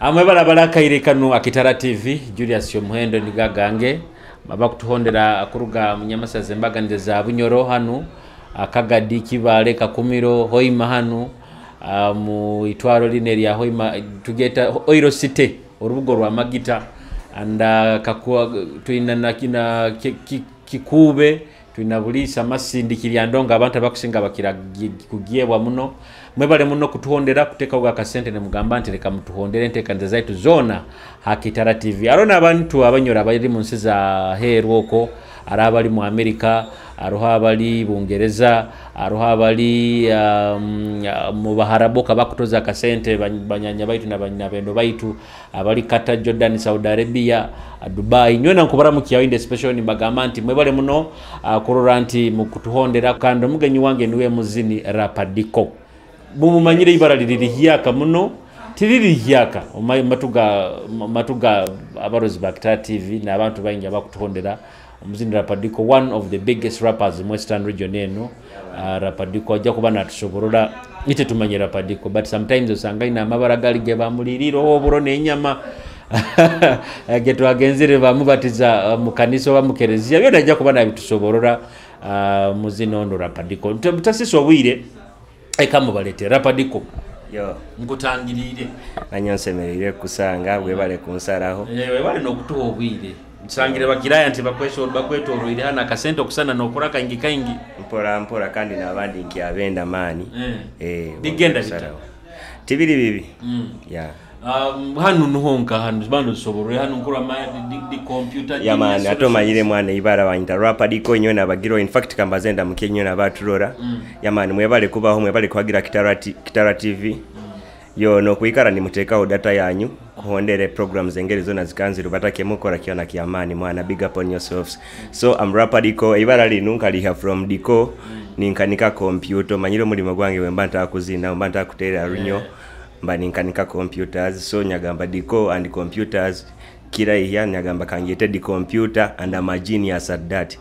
Amwe balabala kaire kanu Kitara TV Julius Yomuhendo nigagange babakutuhondera akuruga munyamasaze mbaganiriza bunyoro hanu akagadi kibale kakumiro hoima hanu mu itwaro lineri ya hoima tugeta oiro city orubugo rwa magita anda kakua tuina nakina kikube tuinabulisa masindikiri andonga abantu bakusinga bakira kugiyebwa muno mwebale muno kutuhondera kuteka uga kasente ne mugamba nti leka mutuhondere nteka nzaitu zona Kitara TV arona abantu abanyora bali mu nsiza herwoko arabali mu America aroha bali Bungereza aroha bali mu baharaboka bakutoza kasente banyanya baitu na banyabendo baitu abali kata Jordan Saudi Arabia Dubai nyona nkubara mu kiyainde special ni bagamanti mwebale muno kuroranti mu kutuhondera kando mugenyi wange niwe muzini Rapa Dico mumanyire ibara lirihiyaka muno tiririhiyaka matuga abarozi ba Kitara TV na abantu baingi abakutuhondera omuzini Rapa Dico one of the biggest rappers in Western region eno Rapa Dico ajja kuba natusoborora ite tumanyira Rapa Dico but sometimes osanga ina amabara gali ge bamuliriro oburo nenyama getu agenzire bamubatiza mu kanisa wa mukerezia byo najja kuba nabitusoborora muzini ono Rapa Dico mutasiso wire ekamu balete Rapa Dico yo ngutangirire anyansemerere kusanga bwebale kunsaraho webale nokutuwa obwire nsangire bakiraya nti bakwetoroire hana kasente okusana nokuraka ingikaingi mpora kandi nabandi nkyabenda mani bigenda bita tibiri bibi yeah hanu nuhonka hanu bando soborore hanu nkura di computer yamani atomanyire mwana ibara wanyita Rapa Dico nyona bagiro in fact kambazenda mukenyona baturora yamani mwebale kubaho mwebale kwagira Kitara TV yo no kuikara ni muteka data yanyu kuhondere programs engeri zona zikanziru batake mukora kiona kiamani mwana big up on yourselves so I'm Rapa Dico ibara linunka liha from Dico ninkanika computer manyiro mulimo gwange wembanta akuzina mbanta akutera runyo mbaninkanika computers so nyagamba Dico and computers kira iya nyagamba kangete di computer and I'm a genius at that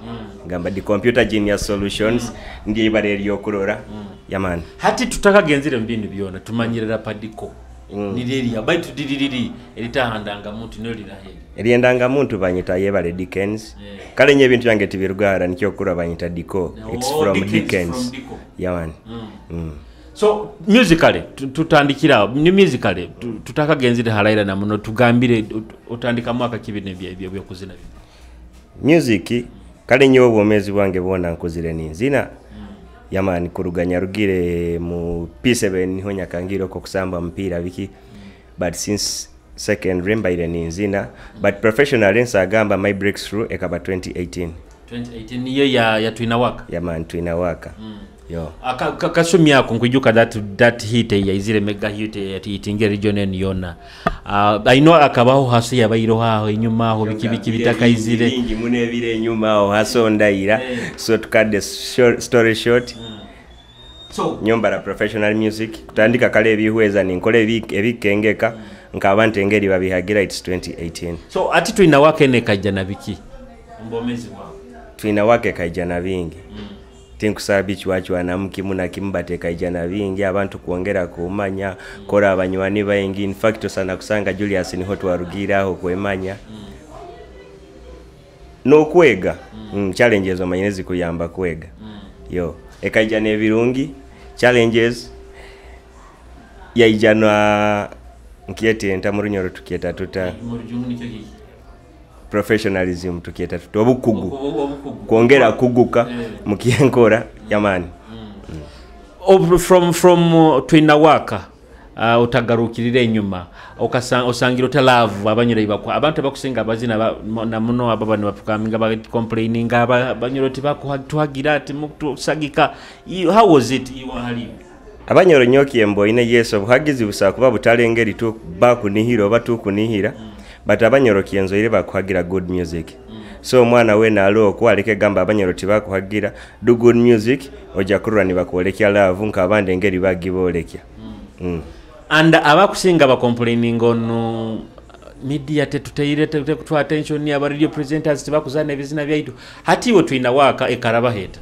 gamba di computer genius solutions ndiye ibare lyokurora yamani hati tutaka genzire mbindu byona tumanyire Rapa Dico nireri abaitu diriri elitahandanga muntu nolira heri eliendanga muntu banyita yebale Dickens kale nye bintu yange tibirugara nikyo kura banyita Dico it's from Dickens yamani so musically tutandikira ni musically tutaka genzire halaira na muno tugambire utandika mwaka kibine bya kuzina music kale nyo obwomezi bwange bona nkuzire ninzina yamani kuruganya rugire mu P7 niho nyakangiro ko kusamba mpira biki but since second remember ile ninzina but professionally nsagamba my breakthrough ekaba 2018 niyo ya twinawaka yamani twinawaka yo kasumi yako nkujuka that hit ya izire mega hit ya itinge region en yona I know akabaho haso yabayiro haho inyuma ho biki bitaka izire ingi munebire inyuma ho haso ndaira so to cut the story short so nyomba la professional music kutandika kale ebihweza ninkole ebikengeka nkabante engeri babihagira it's 2018 so ati twinawaka ne kajana biki mbomezi wa twinawaka kajana bingi tinkusaba ikiwacu anamuki muna kimbateka ijana bingi abantu kuongera kumanya kora abanywani baingi in fact sana kusanga Julius niho twarugira aho kwemanya no kwega challenges omanyezi kuyamba kwega yo ekajana ebirungi challenges ya ijana nkiyete ntamurunyoro tukieta tuta professionalism tukieta obukugu kuongera kuguka mukienkora yamani from twinawaka utagarukirire inyuma osangira utalavu abanyura ibakwa abantu bakusinga bazina na muno ababani bapukaminga ba complaining abanyura tibako tuhagira ati mutusagika how was it you hali abanyoro nyoki embo ine yeso buhagizi busa kuba butalengeri tu bakunihira batukunihira but abanyoro kienzo ile bakuhagira good music so mwana we na alo kwaleke gamba abanyoro tibakuhagira do good music oja kurura ni bakolekya love nkabande ngeri bagibolekya and abakusinga ba complaining on media tetutayire kutwa attention ya radio presenters tibakuzana ebizina byaitu hati wo twinawaka ekaraba heta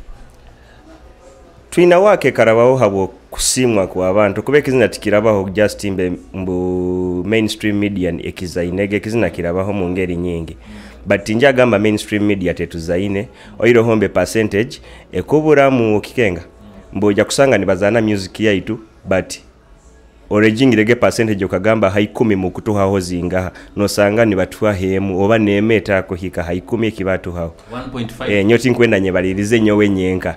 twinawaka ekarabaho habo kusimwa kwa abantu kuba ekizina tikirabaho just mbu mainstream media ekizainege ekizina kirabaho mu ngeri nyingi but njagamba mainstream media tetuzaine oiro hombe percentage ekubura mu Kikenga mboja kusanga nibazana music yaitu but orejingirege percentage okagamba haikumi mu kutuhaho zinga nosanga nibatwa hemu oba nemeta kuhika haikumi ekibatu hao 1.5 nyoti nkwenda nyebalirize nyowe nyenka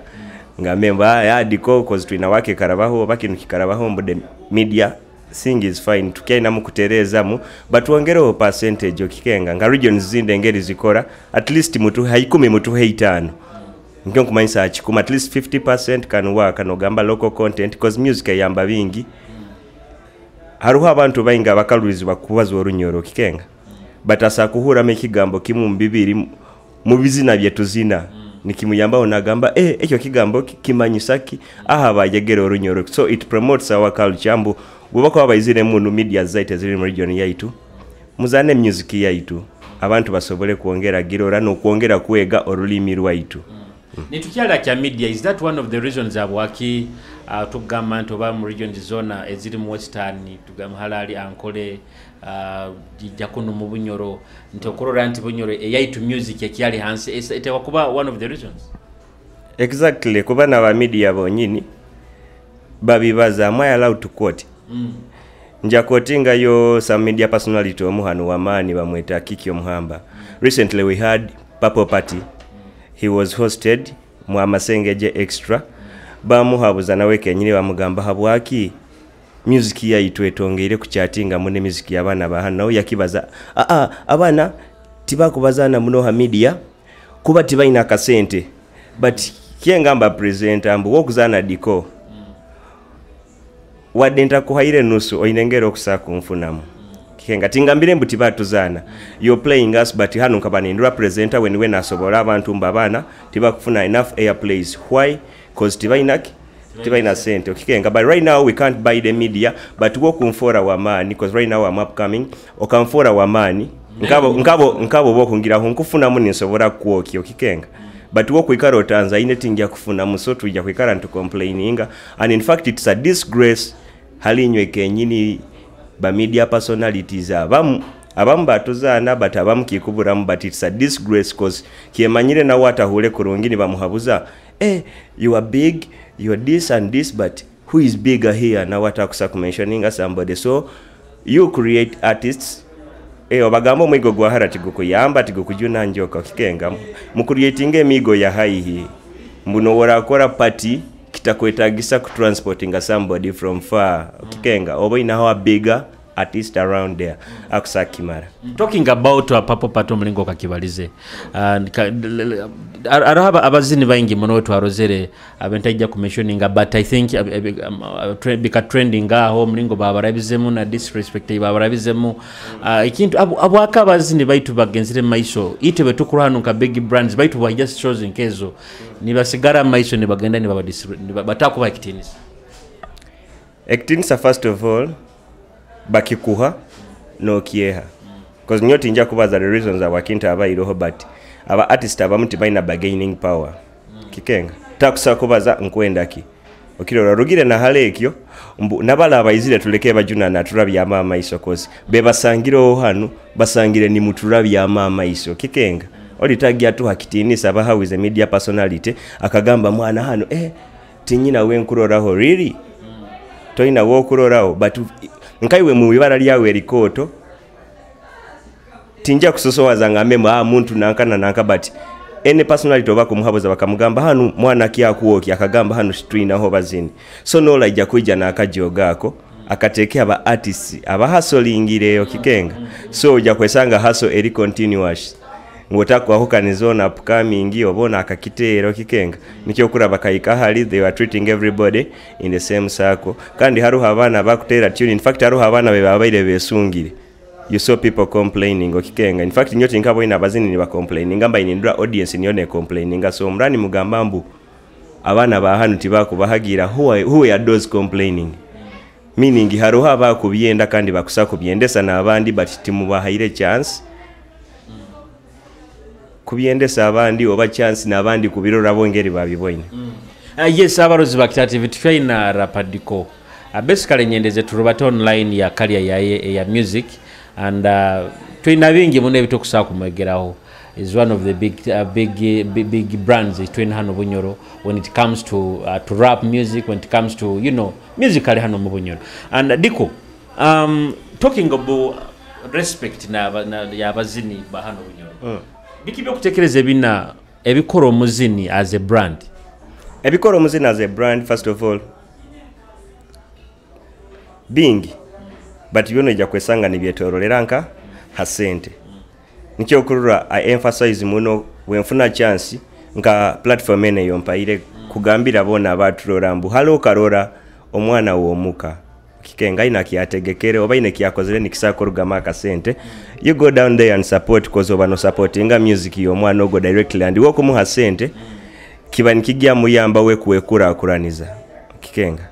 ngamemba ya Dico cause twina wake karabaho bakinu kikarabaho mbude media thing is fine tukiina mu kutereza mu but wongereho percentage okikenga nga regions zinde ngeri zikora at least mutu haikumi mutu heitano nkyo kumanyisa achikuma at least 50% can work no gamba local content cause music yamba bingi haruho abantu bayinga bakaluzibwa kubaza orunyoro kikenga but asakuhura mekigambo kimu mbibiri mu bizina byetu zina nikimuyamba onagamba ekyo kigambo kimanyisaki aha bajegera orunyoro so it promotes our culture mbu bubako abayizire mu media zaite ziri mu region yaitu muzane music yaitu abantu basobole kuongera girora no kuongera kuega orulimi rwaitu Nitukyala kya media, is that one of the reasons abwaki tugamba nti oba mu region zona eziri mu western tugamba halali ankole jakuno mu bunyoro nti okurora nti bunyoro eyaitu music ekyali hansi etewa kuba one of the reasons? Exactly, kuba na ba media bonyini babibaza am I allowed to quote? Nja quotinga yo some media personality omuhanu wamani bamweta Kiki Omuhamba. Recently we had Purple Party. He was hosted Mwamasengeje Extra bamuhabuza nawe kenyini bamugamba habwaki music yaitu etongere kuchatinga mune music yabana bahana yakibaza abana tibakubazana muno ha media kuba tibaina kasente but kiengamba presenter ambu wokuzana Dico wadenta kuhaire nusu oinengero okusaku mfunamu Kenga tingambire mbuti batuzana you're playing us but hanu nkabani ndura presenter when we nasobola abantu mbabana tibakufuna enough airplays why cause tibaina sente okikenga but right now we can't buy the media but go kumfora wa mani cause right now I'm upcoming okamfora wa mani nkabo bokungira hunkufuna muni nsobora kuoki okikenga but wo kwikaro Tanzania tingia kufuna musotu ija kwikara ntu complaininga and in fact it's a disgrace halinywe kenyini ba media personalities abamu batuzana but abamu kikuburamu but it's a disgrace cause kiemanyire na wata hule kurungini bamuhabuza you are big you are this and this but who is bigger here na wata kusa mentioning somebody so you create artists obagambo mwigo gwa harati gukuyamba tigukujuna njoka kikenga mu creating emigo ya haihi mbuno wora party kitakwetagisa ku transporting somebody from far kikenga oba ina how bigger artist around there akusakimara talking about Purple Party mlingo kakibalize araba abazini bayingi muno twarozere abentajja ku mentioning but I think bika trending aho mlingo babarabizemu na disrespect babarabizemu ikintu abwaka abazini baitu bagenzire maiso ite betukuru hanu ka big brands baitu ba just choosing kezo nibasigara maiso nibagenda nibatakuba ekitinis first of all bakikuha no kieha cause nyoti nja kubaza the reasons are wakinta abayiroho but aba artist abamuti baina bargaining power kikenga takusa kubaza nkwenda ki okirora rugire na halekyo nabala abayizire tuleke bajuna na turabya mama iso cause be basangiro hanu basangire ni muturabya mama iso kikenga oli tagia tu hakitinisa abahawize media personality akagamba mwana hano tinyina wenkuroraho really toina wokuroraho but nkaiwe mu bibara lyawe rikoto tinja kusosowaza ngamema muntu nanka but any personality obako muhaboza bakamugamba hanu mwana kyakuoki akagamba hanu street aho bazini so no laija kuija nakajogako akatekea ba artists aba hustling okikenga so uja kwesanga hustle eri continuous ngotako ahukanizona upcoming obona akakitero kikenga nikyo kuraba kayika hali they were treating everybody in the same circle kandi haru habana bakutera tune in fact haru habana bebabaire besungire you saw people complaining okikenga in fact nyoti nkabo ina bazini ni ba complaining ngamba inindra audience nione complaining so mrani mugambambu abana ba hanu tibako bahagira who are those complaining meaning haru haba kubyenda kandi bakusako byendesa na abandi but timu bahaire chance kubyendesa abandi oba chance nabandi kubirora bongeri babibonye Yes, abarozi ba Kitara TV tufyaina Rapa Dico. Basically nyendeze turubata online ya career ya music and twina bingi mune bitokusa kumwegeraho. Is one of the big brands twin hano Bunyoro when it comes to rap music, when it comes to musically hano mu Bunyoro. And Dico, talking about respect na yabazini ba hano Bunyoro. Bikibyo kutekereza bina ebikoro muzini as a brand. Ebikoro muzini as a brand, first of all, bingi but ija kwesanga nibyetoroleranka hasente. Nikyo kurura I emphasize muno wenfuna chance nka platform ene yompaire kugambira bona abaturora mbu halo karora omwana womuka kikenga ina kiategekere oba ine kiakozere nikisakorugama akasente, you go down there and support cause obano supportinga music y'omwana ogo directly and woko muha sente kiba nikijya muyamba we kuwekura akuraniza kikenga.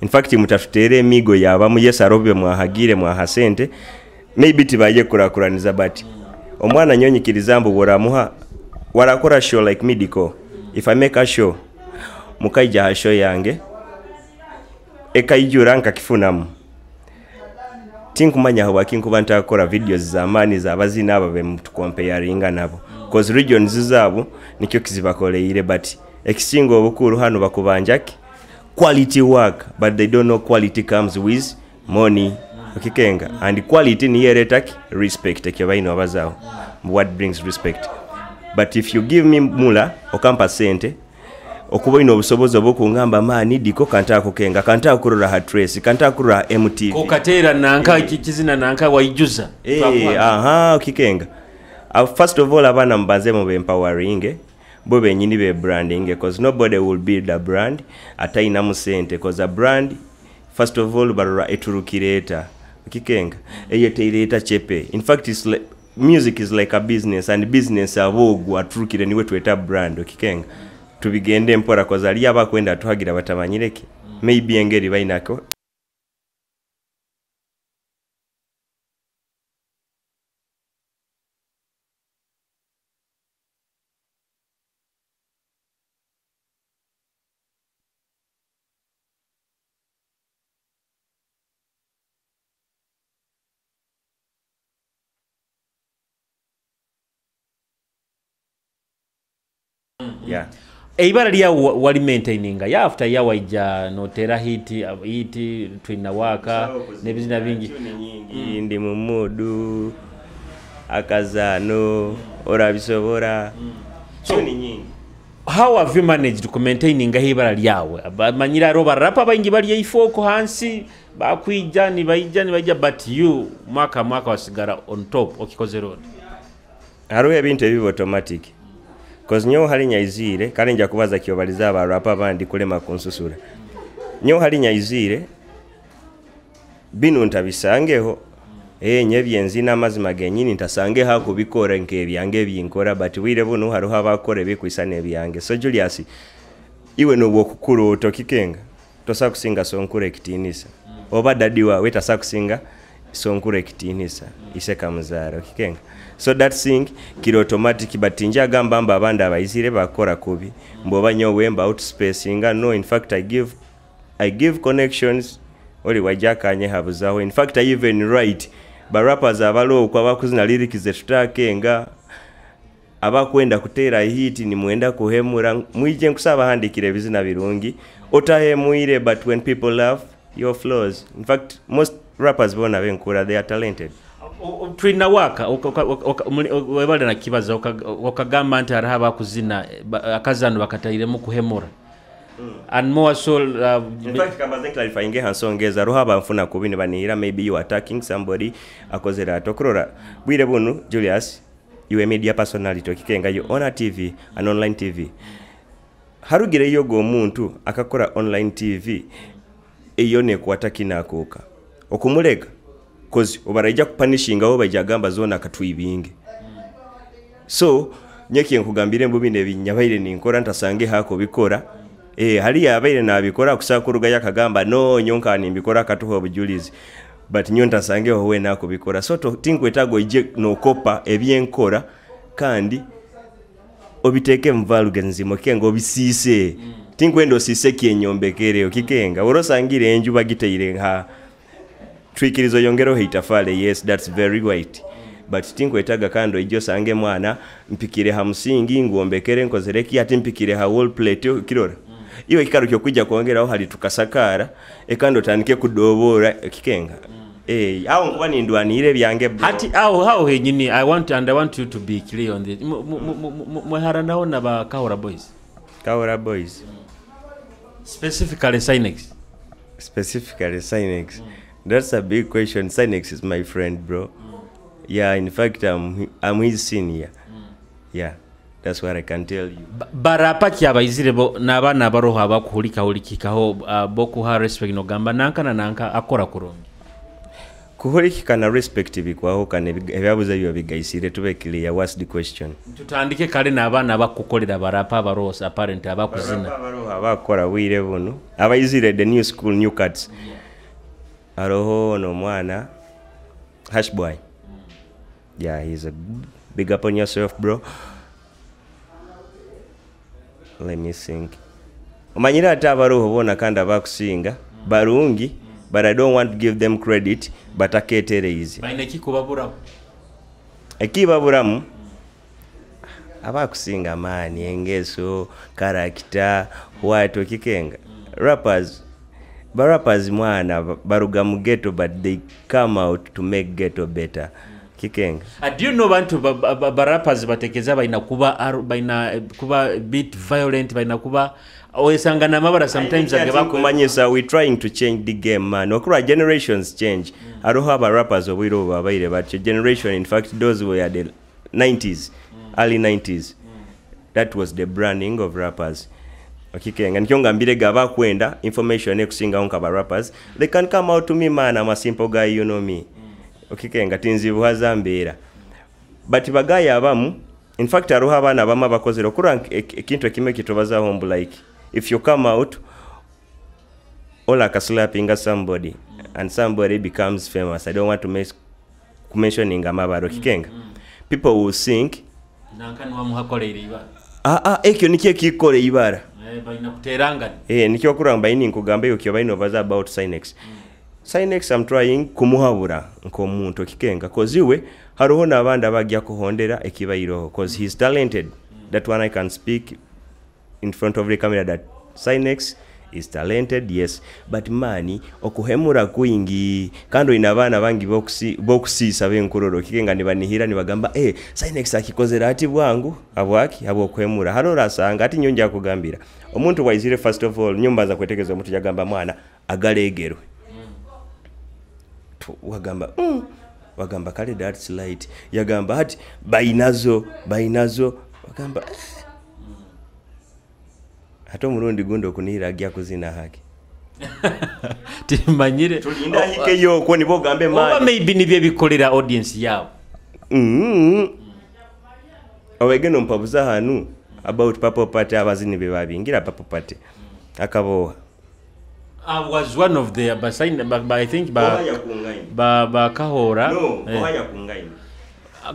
In fact mutafutere migo yaba muyesa robe mwahagire mwahasente maybe tibaye kurakuraniza but omwana nyonyi kirizambu boramuha warakora show like me Dico. If I make a show mukaija ha show yange ekaijura nkakifunamu tinkumanya aho bakinkuba ntakora videos za mani za bazina aba be mutukomparinga nabo cause regions zabo nikyo kizibakoleire but ekisingo obukuru hano bakubanjaki quality work but they don't know quality comes with money okikenga and quality ni yeretaki respect ekyabaino abazao what brings respect. But if you give me mula okampa sente okuba ino obusobozi obukungamba mani Dico kanta kukenga kanta kurura ha trace kanta kurura MTV okatera nanka kizina nanka waijuza okikenga. First of all abana mbanze mu empowering bo benyini be branding because nobody will build a brand ataina mu sente cause a brand first of all barura eturukireta okikenga eyeteireta chepe. In fact it's like, music is like a business and business abogu aturukire niwe tweta brand okikenga. Tubigende mpora cause ali abakwenda tuhagira batamanyireke maybe engeri bainako yeah. Eibara liya wali maintaininga ya after ya waija notera hiti twina waka nebizina bingi ndi mu modu akazano orabisobora ni nyingi. How have you managed to maintaininga eibara liyawe manyira roba rapa baingi bali ifoko hansi bakwija ni baija but you mwaka wasigara on top okikoze road haro ebintu ebibo automatic cause nyo hali nyaizire kale nja kubaza kyobaliza aba rapa bandi kulema kunsusura nyo hali nyaizire binu ntabisangeho nyebyenzi n'amazima genyini ntasange hako bikora nke byange byinkora but wire buno haro habakore bikwisane byange. So Julius iwe no bokukuru otokikenga tosa kusinga sonkure kitinisa oba dadi wawe tasa kusinga sonkure kitinisa iseka muzara okikenga. So that thing kiri automatic but inja gamba mba abandi abayizire bakora kubi mboba nyo wemba out spacinga. No, in fact I give connections oli wajakanye habuzaho. In fact I even write ba rappers abalo kwa bakuzina lyrics zetutakenga abakwenda kutera hit ni muenda kuhemura mwije nkusaba handikire bizina birungi otahemuire but when people love your flows. In fact most rappers bona benkura they are talented. Twina waka webale na kibaza okagamba nti arahaba kuzina akazano bakatayire mu kuhemura and more so in fact kama zen clarifying hansongeza ruhaba mfuna kubini banira maybe you attacking somebody akozera tokrora bwire bunu Julius you a media personality okikenga you on a TV an online TV harugire yogo muntu akakora online TV eyone kwatakina akoka okumuleka cause obaraija kupanishinga aho bajagamba zona katwibinge. So nyeki nkugambire mbubinde binyabaire ninkora ntasange hako bikora hali yabaire nabikora kusakuruga yakagamba no nyonka nimbikora katuho obujulizi but nyonta sange howe nako bikora. So to tinkwetago ije no kopa ebyenkora kandi obiteke mvaluge nzimo kengo bisise tinkwendo siseki enyombekere okikenga orosangire enju bagiteire ha twikirizo yongero hitafale. Yes, that's very right, but tinkwetaga kando ijo sange mwana mpikire ha musingi ngombekere nkozereki ati mpikire ha wall plate kirora iwe kikaro kyo kujja kuongeraho hali tukasakara ekando tanike kudobora kikenga aho nkuba nindwanire byange ati how henyini I want you to be clear on this mwehara naona ba Kahora boys specifically Sinex. That's a big question. Sinex is my friend, bro. Yeah, in fact I'm his senior. Yeah, that's what I can tell you. Barapa kyabayizire bo nabana baroho abakuhulika hulikikaho boku ha respect no gamba nanka akora kurungi kuhulikika na respect bikwaho kane ebyabuze byo bigayisire tube clear. What's the question? Tutandike kale nabana abakukolera barapa baroho apparent abakuzina baroho abakora wire buno abayizire the new school new cuts aroho no mwana hash boy. Yeah, he's a big up on yourself, bro. Let me think. Omanyira ata baroho bona kanda bakusinga barungi, but I don't want to give them credit, but aketere easy. Baineki kubabura. Ekibaburamu abakusinga mani engeso character watu kikenga. Rappers mwana baruga mu ghetto, but they come out to make ghetto better. Kikenga. Do you know bantu rappers batekeza baina kuba bit violent baina kuba oyesangana mabara sometimes Kumanyisa we trying to change the game, man. Okura generations change. I don't have a rappers obiro babaire, but generation, in fact those were the 90s, early 90s. That was the branding of rappers. Kikenga nkyonga mbirega bakwenda information ekusinga onka ba rappers, they can come out to me, man. I'm a simple guy, you know me. Kikenga tinzibu hazambera, but bagaya abamu, in fact aruha abana abama bakozero kura ekintu ekime kitobaza hombu, like if you come out all like a slapping at somebody and somebody becomes famous. I don't want to mentioning amabaro kikenga. People will think nankanwa muhakolera iba ekyo nikye kikole ibara baina kuteranga nikyo kuramba ini nkugamba yo kyo baino baza about Sinex. Sinex I'm trying kumuhabura nkomuntu kikenga cause iwe haruho nabanda bagya kuhondera ekibayiro cause he's talented. That one I can speak in front of the camera that Sinex is talented, yes, but mani okuhemura kuingi kando inabana bangi bokusisa benkuroro kikenga nibanihira nibagamba Sinex akikozera ati bwangu abwaki abokuhemura harora sanga ati nyonja kugambira omuntu waizire first of all nyumba za kwetekezo omuntu yagamba mwana agalegerwe wagamba kale that's light yagamba ati bainazo wagamba hato murundi gundo kunira agya kuzina haki timanyire tulinda hike yo ko nibo gambe mani oba maybe nibye bikolera audience yao awegeno mpabuza hanu about Papa Party abazini be babingira Papa Party akaboha. I was one of the I think ba Kahora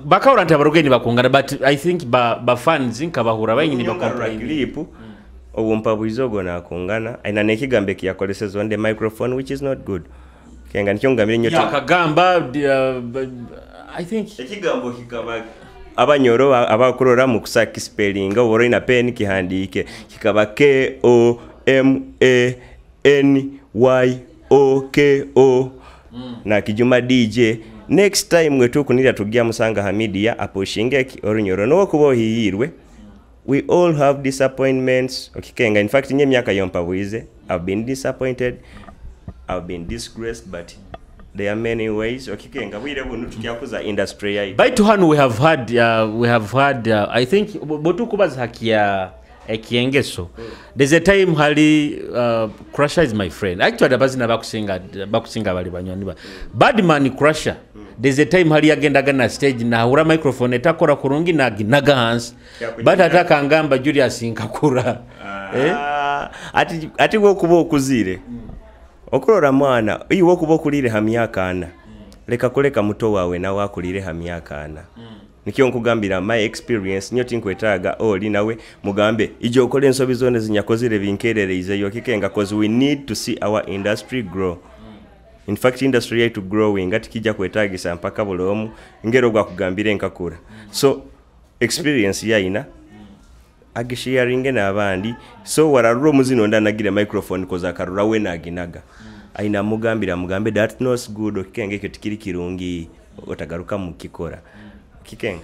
Bakahora ntabarugeni bakungana, but I think ba fans nkabahura bayini bakomplain clip obumpabu izogo na kungana aina nekigambe kiyakolesezwa on the microphone, which is not good. Kenga nkyongamire nyoto yakagamba I think ekigambo kikaba abanyoro abakurora mu kusaki spelling oboro ina pen kihandike kikaba KOMANYOKO na kijuma DJ. Next time mwetu kunira tugia musanga Hamidia aposhingeki orunyoro no kubo hihirwe. We all have disappointments. Okikenga, in fact nye myaka yompa wize I've been disappointed, I've been disgraced, but there are many ways. Okikenga wire bunu tukiakuza industry ya by to hand we have had I think botu kubaza hakia ekiengeso. There's a time hali Crusher is my friend. Actually abazina bakusinga bali banyoni ba Badman Crusher. There's a time hali agenda gana stage na hura microphone etakora kurungi na ginaga hands, but ataka ngamba Julius nkakura ati wo kubo okuzire okurora mwana iyo kubo kulire hamyaka ana leka kuleka muto wawe na wakulire hamyaka ana nikyo nkugambira my experience nyo tinkwetaaga oli nawe mugambe ijo okole ensobi zone zinyakozire binkerereze yo kikenga cause we need to see our industry grow. In fact industry yaitu growing ati kijja kwetaagisa mpaka bulomu ngero gwa kugambire nkakura. So experience yaina agisharinge n'abandi so wararuro muzino ndanagira microphone koza karura we naginaga aina mugambe that knows good okenge cyo tikiri kirungi otagaruka mukikora kikenga.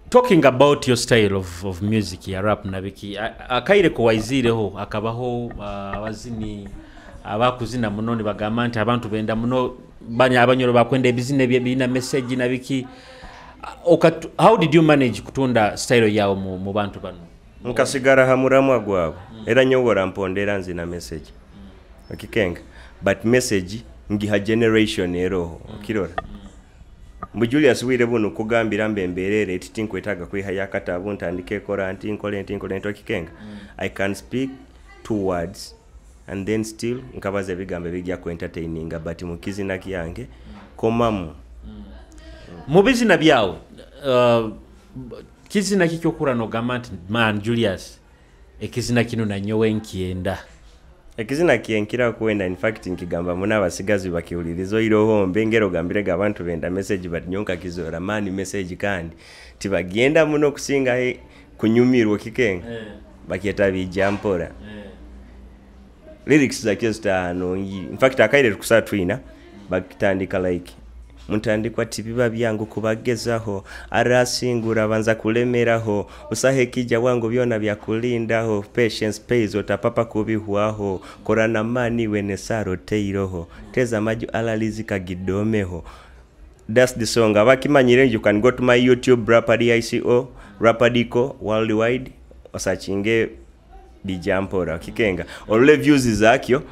Talking about your style of music ya rap nabiki akaire ko waizireho akabaho abazini abakuzina munoni bagamante abantu benda muno banya abanyoro bakwenda ebizine bina message nabiki. How did you manage kutunda style yawo mu bantu bano? Nkasigara hamuramu agwabo era nyogora mpondera nzina message okikenga but message ngiha generation eroho okirora Julius wire buno kugambira mbemberere eti tinkwetaga kwiha yakatabu ntandike kora nkole okikenga I can speak 2 words and then still nkabaza bigambe bijja ku entertaining but mukizina kiyange komamu mu bizina byawo kizina kikyokura no gamant man Julius ekizina kino nanyowe nkienda ekizina kienkira kwenda in fact nkigamba muna abasigazi bakiulirizo irohombe ngero gambire gabantu benda message but nyonka kizora mani message kandi tibagenda muno kusinga kunyumirwa kikenga bakieta bijampora lyrics za kista no in fact akaire kusatwina bakitandika like muntandikwa tibiba byangu kubagezaho arasingura banza kulemeraho usahe kija wangu byona byakulindaho patience pays otapapa kubihuaho korana mani wenesaro teiroho teza maju alalizika gidomeho. That's the song. Abakimanyire you can go to my YouTube Rapa Dico, Rapa Dico worldwide osachinge bijampora kikenga olule views zakyo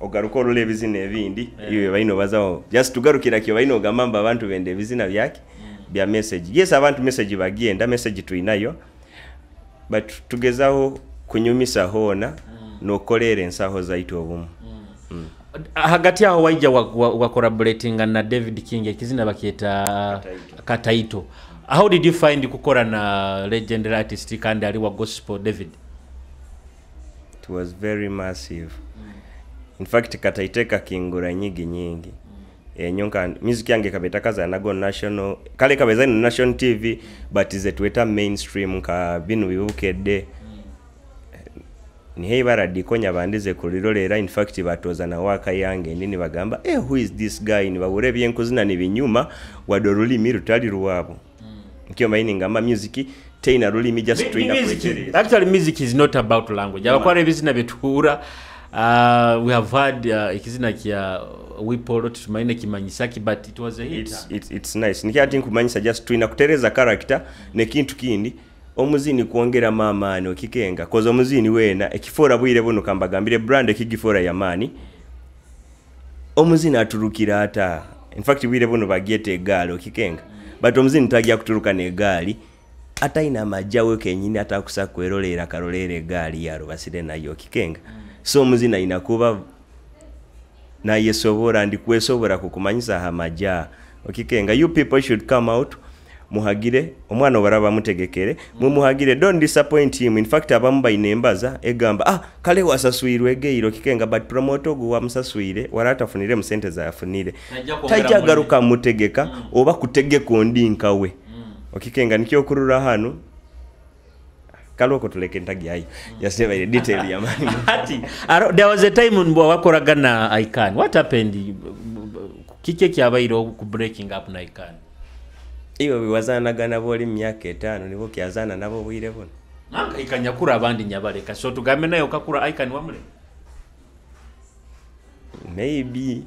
ogaruko olule bizina ebindi iwe baino bazao just tugarukira kyo baino gamamba abantu bende bizina byake bya message. Yes abantu message bagenda message tuinayo but tugezaho kunyumisa hona no kolere nsaho zaito obumu. Hagati aho wajja wa collaborating na David King ekizina bakieta Kataito. How did you find kukora na legendary artist kandi ali wa gospel David? It was very massive. In fact Kataiteka kingura nyingi. Nyonka music yange kabetakaza nago national kale kabeza ni national TV but is etweta mainstream ka binu bibukedde ni heibara dikonya bandize kulirolera. In fact batoza na waka yange nini bagamba who is this guy ni baburebye nkuzina ni binyuma wadoruli miru tali ruwabo nkyo maini ngamba music taina rulimi just train up. Actually music is not about language. Abakware bizina betuura we have had ikizina kia Wipolo tumaine Kumanyisa but it was a hit. It's nice. Nikyati Kumanyisa just train kutereza character ne kintu kindi omuzini kuongera mama no kikenga kozo omuzini wena ekifora bwire buno kambagambire brand ekigifora yamani omuzini aturukira ata in fact bwire buno bagiete egali kikenga but omuzini tagia kuturuka ne egali ata ina majawe kenyini ata kusakwerolera karolere egali yaro basire nayo kikenga so omuzini inakuba na yesobora ndi kwesobora kukumanyisa hamaja okikenga. You people should come out muhagire omwana baraba mutegekere muhagire don't disappoint him. In fact abamba inembaza egamba kale wasaswirwe geiro kikenga but promoter gwa musaswire waratafunire musente za yafunire tajja garuka mutegeka oba kutegeka ondinka we okikenga nikyo kurura hano kaloko tuleke ntagi ayo just never detail ya mani ati there was a time unbo wakoraga na Icon. What happened kike kyabairo ku breaking up na Icon? Iyo biwazana gana boli myaka 5 nibo kyazana nabo bwire bona nanga ikanyakura abandi nyabareka so tugambe nayo kakura Icon wamule maybe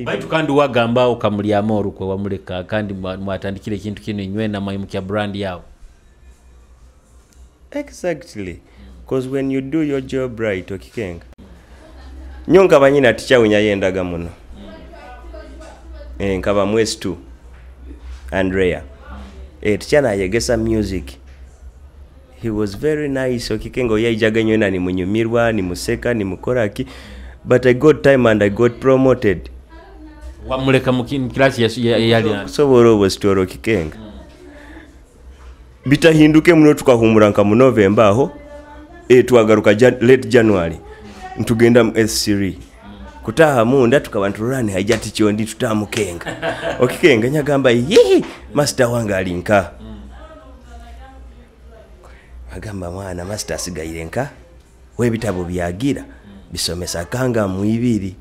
baitu kandi wagamba ukamuli amoru kwa wamuleka kandi mwatandikire kintu kino inywe na mayimukya brand yao. Exactly, because when you do your job right okikenga nyonka banyina tichawunya yendaga muno nkaba mwezi 2 Andrea tichana yegesa music he was very nice okikengo yayijaga nyona ni munyumirwa ni museka ni mukoraki but I got time and I got promoted. Wamuleka mukini class yali so boro was toro kikenga bitahinduke muno tukahumura nka mu November aho twagaruka late January ntugenda mu S3 kutaha munda tukabanturani hajati chondi tutamukenga okikenga nyagamba yihi master wanga alinka agamba mwana master sigairenka we bitabo byagira bisomesa kanga mu 2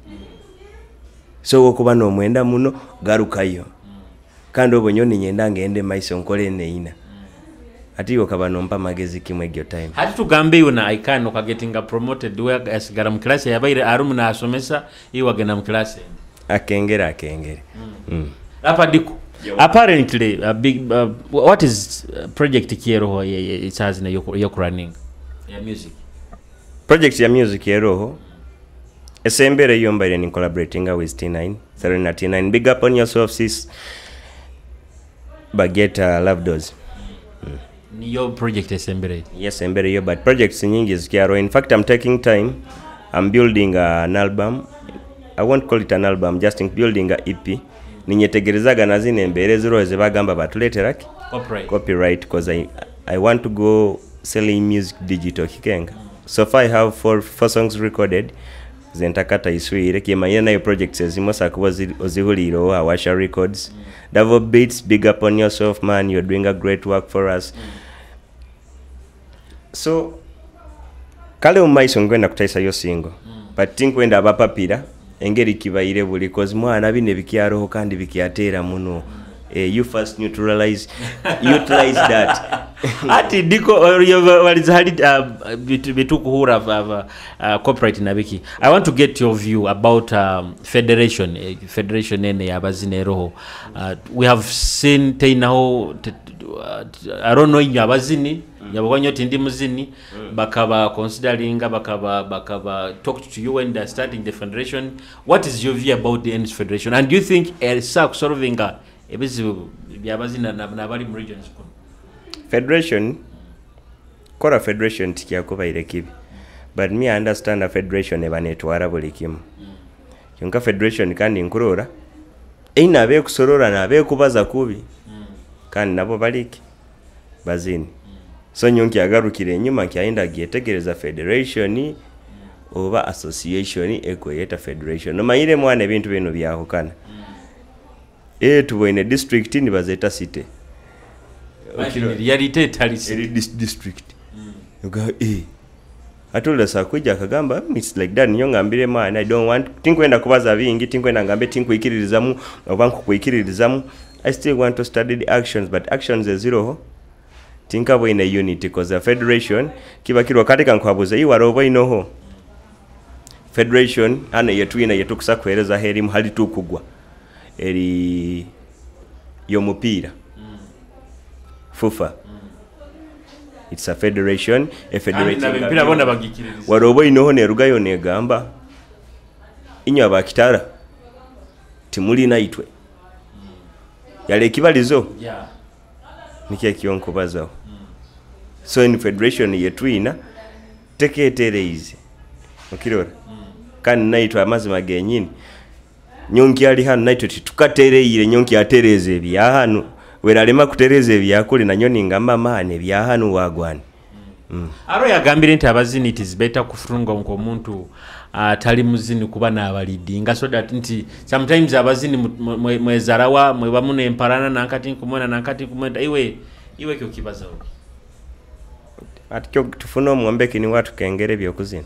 so okuba no mwenda muno garukayo kandi obonyoni nyenda ngende maiso nkole neina ati okaba nompa magezi kimwe gyo time hati tugambe yona icon okagetinga promoted we asigara mu class yabaire arumu na asomesa iwagena mu class akengera Rapa Dico apparently a big what is project kiero it has na your running ya music project ya music yeroho esembere yombere ni collaborating with T9 Serena T9 big up on yourself sis Bageta Love Doors ni your project esembere yes embere yo but projects nyingi zikiaro in fact I'm taking time I'm building an album I won't call it an album just building a EP ninyetegerezaga na zine mbere zero zebagamba batuletera copyright because I want to go selling music digital kikenga so far I have four songs recorded zentakata iswire kimanya na projects ezimo sakuba ozihuliro awasha records Double Beats big up on yourself man you're doing a great work for us so kale umaiso ngwenda kutaisa yo single but tinkwenda abapapira engeri kibaire buli cause mwana bine bikyaro kandi bikyatera muno you first utilize that ati Dico walizali bitukuhura corporate na biki I want to get your view about federation nene yabazine roho we have seen tainaho I don't know yabazini yabanyoti ndi muzini bakaba considering bakaba talk to you when they're starting the federation what is your view about the NS federation and do you think solving ebizibu byabazina nabali mu regions federation kora federation tikiakuba ile kibi but me I understand a federation ebanetwara buli kimu yonka federation kandi nkurora ina be kusorora na be kubaza kubi kandi nabo baliki bazini so nyonki agarukire nyuma kyaenda gyetegereza federation oba association ekweyeta federation no mayire mwana ebintu bino byahukana tuboine district ni bazeta city reality talisi district yoga atola sakujja kagamba it's like that nyongambire man I don't want tinkwenda kubaza bingi tinkwenda ngambe tinkuikiririzamu obanku kuikiririzamu I still want to study the actions but actions are zero tinkabo in a unity because a federation kiba kirwa katika nkwabuza iwarobo inoho federation ana yetu kusakwereza heri muhali tukugwa eri yomupira fufa it's a federation warobo inoho nerugayo negamba inyo abakitara timuli naitwe yale kibalizo nikia kionkubazo so in federation yetuina teketere izi okirora kandi naitwa amazima genyini nyonki ali hano naitwe tukatereire nyonki atereze bya hano weralema kutereze byakuli na nyoni ngamba mane bya hano wagwani aro yagambire nti abazini it is better kufurunga nko muntu tali muzini kuba na abalidinga so that nti sometimes abazini mwezarawa mwe bamune emparana nankati nkumona nankati kumwenda iwe kyo kibaza obi atikyo tufuna omwombeki ni watu kengere byokuzina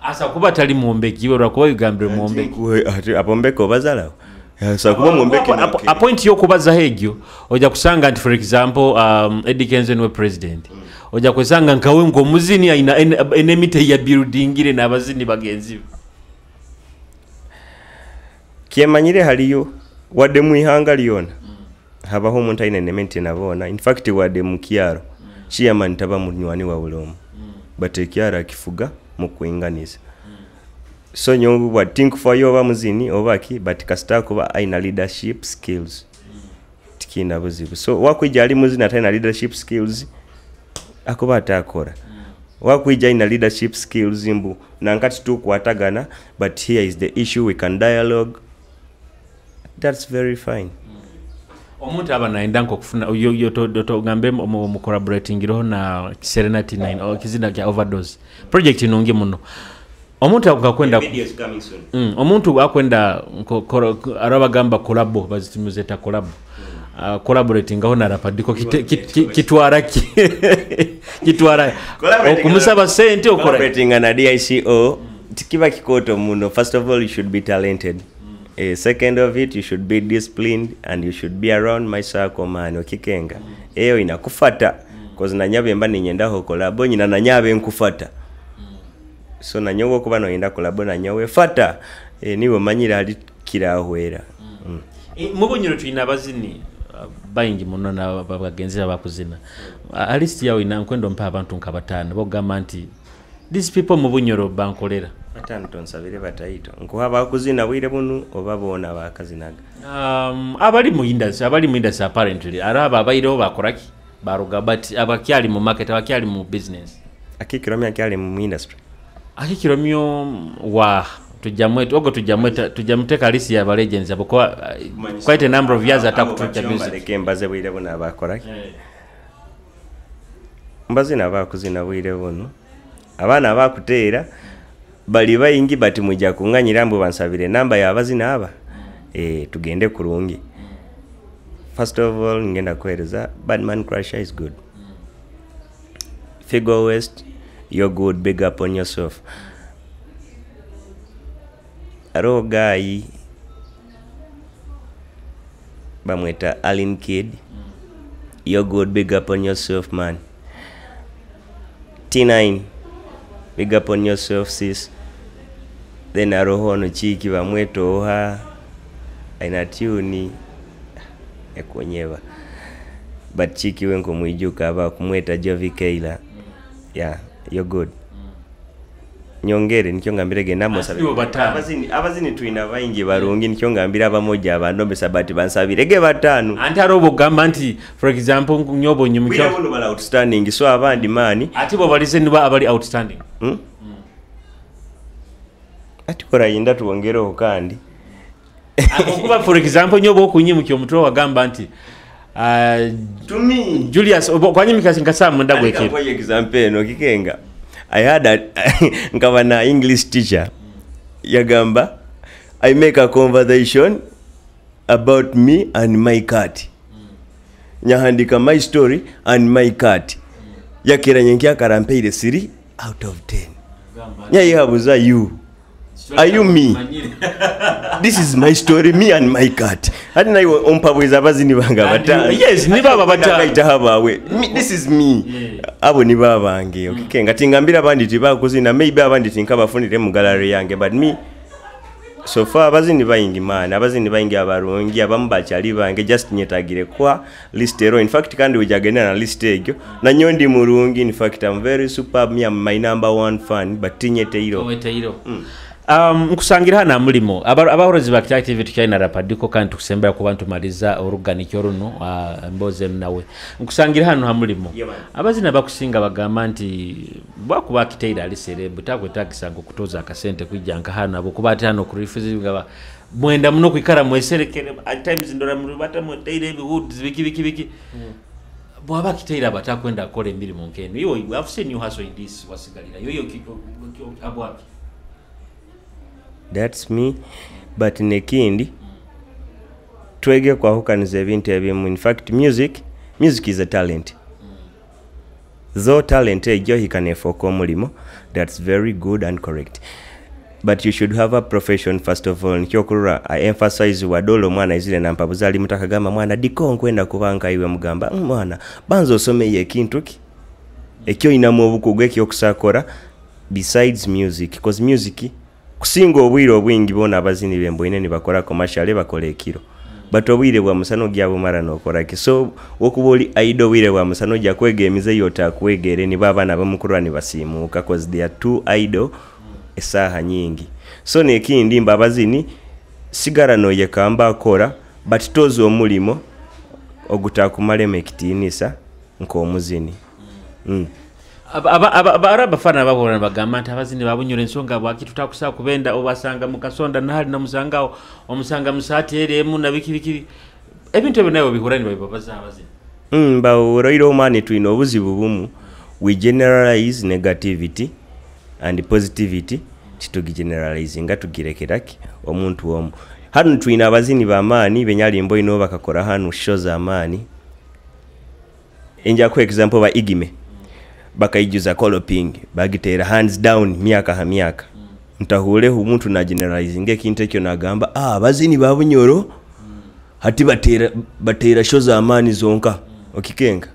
asa kuba tali mwombeki iwe rakuba yugambire mwombeki ati abombeko bazalawo asa kuba mwombeki a point yo kubaza hegyo oja kusanga nti for example Eddie Kenzo we president oja kwesanga nkawe ngo muzini ina enemite ya building ile nabazini bagenzi kiemanyire haliyo wade muihanga liona habaho omuntu aine enemite nabona in fact wade mukyaro chairman taba munywani wa bulomo batekyara kifuga mukuinganiza so nyongu what think for you bamuzini obaki but kasita kuba aina leadership skills tikina buzibu so wakwijja ali muzini ataina leadership skills akuba atakora wakwijja ina leadership skills imbu nankati tukwatagana but here is the issue we can dialogue that's very fine omuntu aba naenda nkokufuna yo togambe mu collaborating roho na Serenity 9 o kizina kya overdose project nungi muno omuntu akakwenda omuntu akwenda araba gamba collab bazitimuzeta collab collaborating aho na Rapa Dico kitwara kitwara okumusaba sente okora collaborating na DICO tikiba kikoto muno. First of all, you should be talented. Second of it, you should be disciplined and you should be around my circle man okikenga eyo inakufata cause nanyabe mba ninyenda collab nyina nanyabe nkufata so nanyogo kuba no yenda collab nanyawe fata niwe manyira ali kirahwera mubunyiro twina abazini bayingi muno na bagenzi abakuzina list yawe inankwendo mpa abantu nkabatano bogamba nti these people mubunyoro bankolera batano tonsabire bataito nkuha bakuzina bwire bunu obabona bakazinaga abali mu industry apparently araba abairo bakoraki baruga but abakyali mu market abakyali mu business akikiromya kyali mu industry akikiromyo wa tujamuteka list ya legends abako quite a number of years atakutucha music kembaze bwire bunu abakoraki mbazina bakuzina bwire bunu abana abakuteera bali bayingi bati mujja kunganyira mbu bansabire namba ya abazina aba tugende kurungi. First of all ngenda kueleza Badman Crusher is good. Figo West, you're good, big up on yourself. Aro guy bamweta Allen Kid, you're good, big up on yourself man. T9, big up on yourself sis. Then arohono chiki bamweto oha aina tuni ekonyeva but chiki wenko mwijuka aba kumweta Jovi Keila. Yeah, you're good. Nyongere nikyo ngambirege namo abazini twina bayingi barungi nikyo ngambira abamoja abandombe sabati bansabirege batano anti arobo gamba nti for example nyobo nyumukyo bira bono bala outstanding so abandi mani ati bo balize niba abali outstanding ati kora yinda tuongereho kandi akuba for example nyobo okunyimukyo mutro wagamba nti to me Julius kwanyimika singasamu ndagwekera kwa example no kikenga I had a ngavana English teacher yagamba I make a conversation about me and my cat nyahandika my story and my cat yakira nyenkia karampeire 3 out of 10 nyayihabuza you are you me? This is my story, me and my cat. Hadi na iwo ompabweza abazini banga batano. Yes, ni baba batano. This is me. Abo ni baba bange. Okay, ngati ngambira abandi tibakuzina maybe abandi tinkabafunire mu gallery yange but me so far abazini bayingi man, abazini bayingi abarungi abambachali bange just nyetagire kwa list ero. In fact kandi ujagenda na list egyo na nyondi murungi. In fact I'm very superb, me am my number 1 fan but tinyete iro. Nkusangira hana mulimo abahorozi ba activity cyane Rapa Dico kandi tukusembera ku bantu maliza oruganiki oruno mboze nawe nkusangira hano hamulimo abazina bakusinga bagamba nti bakuba Kitara ali celebrity takwetagisango kutoza akasente kwijanga hano abo kubati hano ku refuse ngaba mwenda muno kwikara mweserekere at times ndora muri batamu daily woods biki bwaba Kitara batakwenda kole milimo nkeno yo I've seen you hustle in this wasigalira yo abwapi. That's me, but nekindi twege kwa hukaniza ebintu ebimu. In fact music is a talent. Though talent ejo hikanefoko mulimo, that's very good and correct, but you should have a profession first of all. Nkyokura I emphasize wadolo mwana izile nampabu zali mutakagamba mwana Dico nkwenda kubanga iwe mugamba mwana banzo osomeye ekintu ki ekyo inamu obukugwe kyokusakora besides music, because music kusinga obwire obwingi bona abazini bembo ine ni bakola commercial bakola ekiro but obwire bwa musano gyabo mara nokora ki so okuboli idol bwire bwa musano gya kwegemize yota kwegere ni baba na bamukurwa ni basimuka because they are too idol esaha nyingi so nekindi mbabazini sigara no yekamba akora but tozo omulimo ogutakumale mekitinisa nko omuzini Araba fana babona bagamba nti abazini babunyura ensonga bwaki tutakusa kubenda obasanga mukasonda nahali na musangao omusanga musateremu na biki ebintu ebyo bihura ni babaza abazini bawurairo mani twino obuzibu bumu we generalize negativity and positivity titugigeneralize nga tugirekeraki omuntu omu hanu twina abazini b'amaani benyalimbo ino bakakora hanu show z'amaani enja ku example ba igime bakaijuza coloping bagitera hands down myaka ntahule umuntu na generalizing ekintu ekyo nagamba abazini ba Bunyoro hati batera show z'amaani zonka okikenga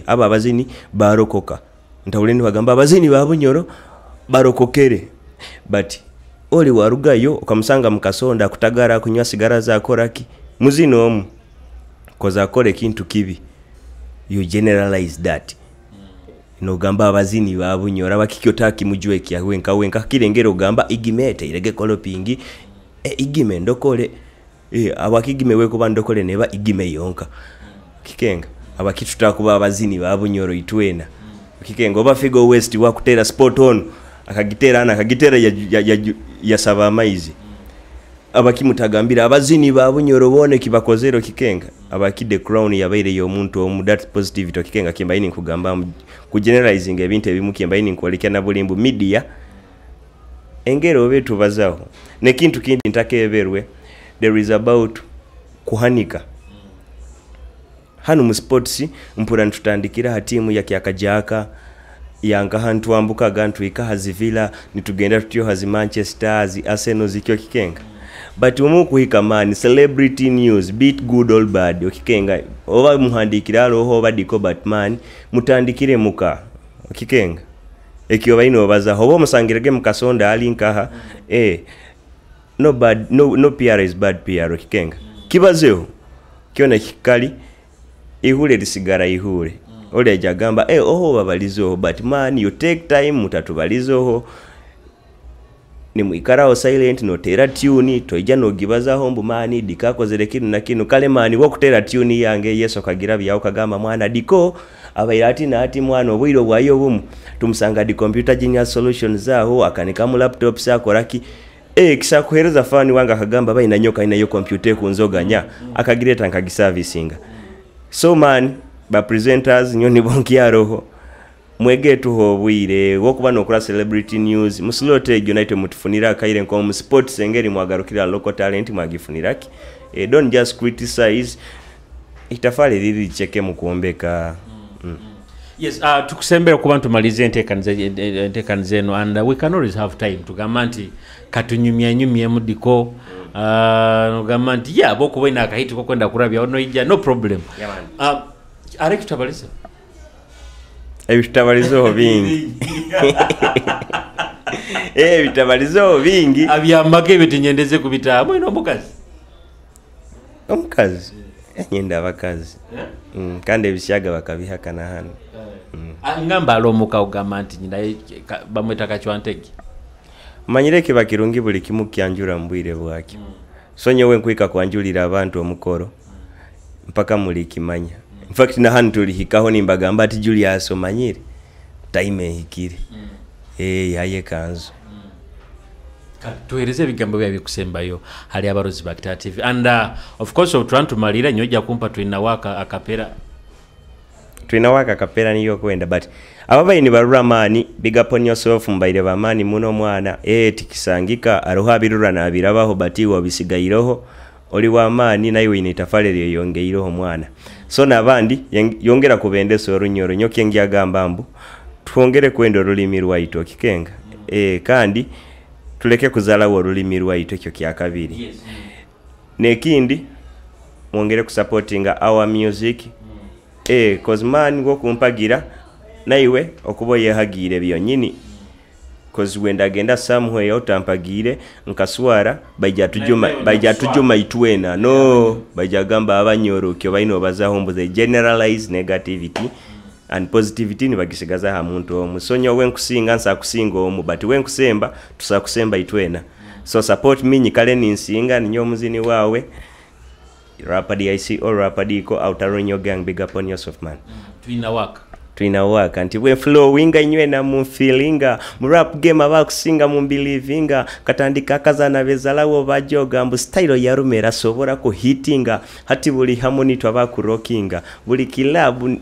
aba abazini barokoka ntahule ni bagamba abazini ba Bunyoro barokokere but oli warugayo okamusanga mukasonda kutagara kunywa sigara za koraki muzino omu koza kore kintu kibi you generalize that no gamba abazini ba Bunyoro bakikyotaki mujwe kya wenka kirengero gamba igimete irege kolopingi igime ndokole abakigime weko bandokole neba igime yonka kikenga abakituta kuba abazini ba Bunyoro itwena kikenga oba Figo West wakutera spot on akagitera ya saba amaizi abakimutagambira abazini ba Bunyoro bone kibakozero kikenga abakide crown yabaire yo muntu omu that positivity kikenga kimbaini kugamba ku generalizing ebintu ebimu kimbaini kwolekya na bulimbu media engero betu bazaho ne kintu kindi ntakeberwe there is about kuhanika hanu mu sports mpura ntutandikira hatimu ya kyakajaka yanka hantu ambuka gantu ikahazivila nitugenda tutyo hazi Manchester hazi Arsenal zikyo kikenga but umukuhika mani celebrity news beat good or bad okikenga oba muhandikira roho oba Dico Batman mutandikire muka okikenga ekyo baino baza hobo musangirege mukasonda ali nkaha no PR is bad PR okikenga kibazeo kiona kikali ihule lisigara ihule ole jagamba oho babalizo but man you take time mutatubalizo ni muikarao silent no tera tune toija no gibaza hombu mani dikakozere kinu na kinu kale mani wokutera tune yange Yesu kagira bya ukagamba mwana Dico abairati na ati mwana obwiro bwayo bumu tumusanga di computer genius solutions zaho akanika mu laptop sakoraki kisa kuhereza fani wanga kagamba baina nyoka ina yo computer kunzoganya akagireta nkagiservicinga so man ba presenters nyoni bonkia roho mwegetu ho bwire wokuba no kula celebrity news muslote United mutufunira kaire nko mu sports engeri mwagarukira local talent mwagifuniraki don't just criticize itafale lili cheke mu kuombeka yes tukusembera kuba ntumalize entekanize zeno and we can always have time tugamanti katunyumya mu Dico nugamanti bokuba ina akahiti ko kwenda kurabya ono ija no problem areki tutabaliza ebitabalizo bingi bitabalizo bingi abyambake bitinyendeze kubita mwe no omukazi nyenda abakazi kandi ebisyaga bakabihakana hano ngamba alomuka ugamanti nyina bamwetaka chwanteki manyireke bakirungi buli kimu kyanjura mbwire bwaki sonye we nkwika kwanjulira abantu omukoro mpaka muli kimanya in fact na hanu tulihikaho nimbagamba ati Julius omanyire time hikire yaye kanzo tuhereze bigambo bya bikusembayo hali abarozi ba Kitara TV and of course of trying to malira nyoja kumpa twina waka akapera niyo kwenda but ababayi ni baruramani big up on yourself mbaire bamani muno mwana tikisangika aroha birura na birabaho batiwa bisigairoho oli wamani nayo initafalere yongeiroho mwana so nabandi yongera kubendeso runyoro nyoke ngiyagamba mbu twongere kwenda olulimi rwaito kikenga kandi tuleke kuzala olulimi rwaito kyo kya kabiri nekindi mwongere kusupportinga our music cause man go kumpagira naiwe okubo yehagire byonyini cause wenda genda somewhere otampagire nkaswara baija tujuma itwena no baija gamba abanyoro kyo baino bazaho mbu the generalize negativity and positivity ni bagisigaza ha muntu omusonyo wenkusinga nsa kusinga omu but wenkusemba tusakusemba itwena so support me nyikale ninsinga ninyo muzini wawe Rapa Dico or Rapa Dico Outer Ronyo gang big up on yourself man twina waka tuina waka nti we flowinga inywe na mu feelinga mu rap game abakusinga mu believinga katandika kazana bezalawo bajoga mbu style ya rumera sobora ko hitinga hati buli harmony twabakurockinga buli kilabu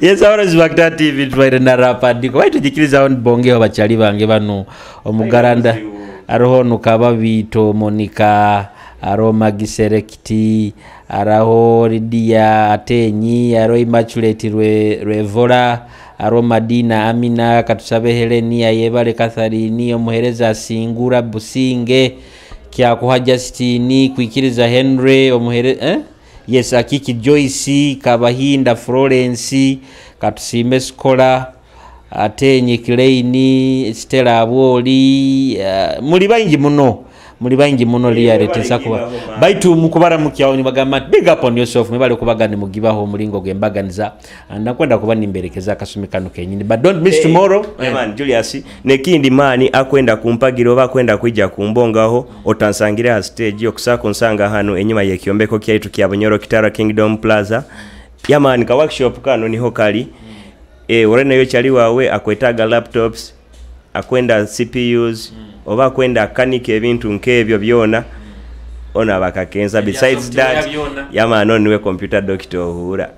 yes always back that TV twaire na Rapa Dico why tujikiriza on bonge abachali bange bano omugaranda aroho nukaba bito Monica aroma giserekti araho Lidia Atenyi aro Immaculate Revora aro Madina Amina katusabe Helenia yebale Katharini omuhereza Singura Businge kya kuha Justini kwikiriza Henry omuhere yes Akiki Joyce Kabahinda Florence katusime Skola Atenyi Kileini Stella Aboli muri bangi muno reality sakuba baitu mukubara mukyaoni bagamba big up on yourself mwebale kubagane mugibaho mulingo gembaganiza ndakwenda kuba nimberekeza kasumikano kenyini but don't miss tomorrow man Julius nekindi mani akwenda kumpagiro bakwenda kwijja kumbongaho otansangira stage yokusako nsanga hano enyuma yekyombeko kyaitu kya Bunyoro Kitara Kingdom Plaza yamani ka workshop kano niho kali orene yo chali wawe akwetaga laptops akwenda CPUs oba kwenda kanike ebintu nkebyo byona ona bakakenza besides that yamano niwe computer doctor ohura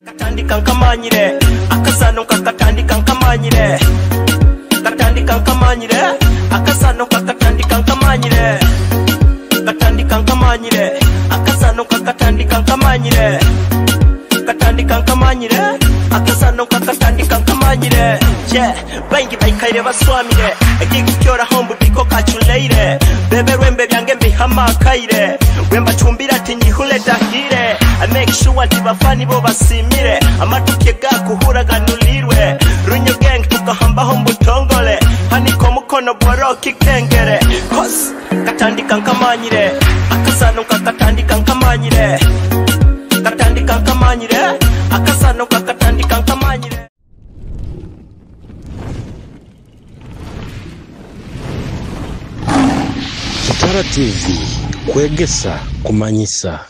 Katandika nkamanyire akasano kakatandika nkamanyire katandika nkamanyire akasano kakatandika nkamanyire katandika nkamanyire akasano kakatandika nkamanyire katandika nkamanyire akasano kakatandika nkamanyire bangi bayikaire baswamire agikukyora hombu Dico kachuleire bebe rwembe byange mbihamakaire wemba chumbira tinyihule dahire I make sure tibafani bo basimire amatuke gakuhura ganulirwe runyo gang tukahamba hombu tongole haniko mukono boroki kengere cause katandika nkamanyire akasano kakatandika nkamanyire katandika nkamanyire akasano kakatandika nkamanyire Kitara TV, Kwegesa, Kumanyisa.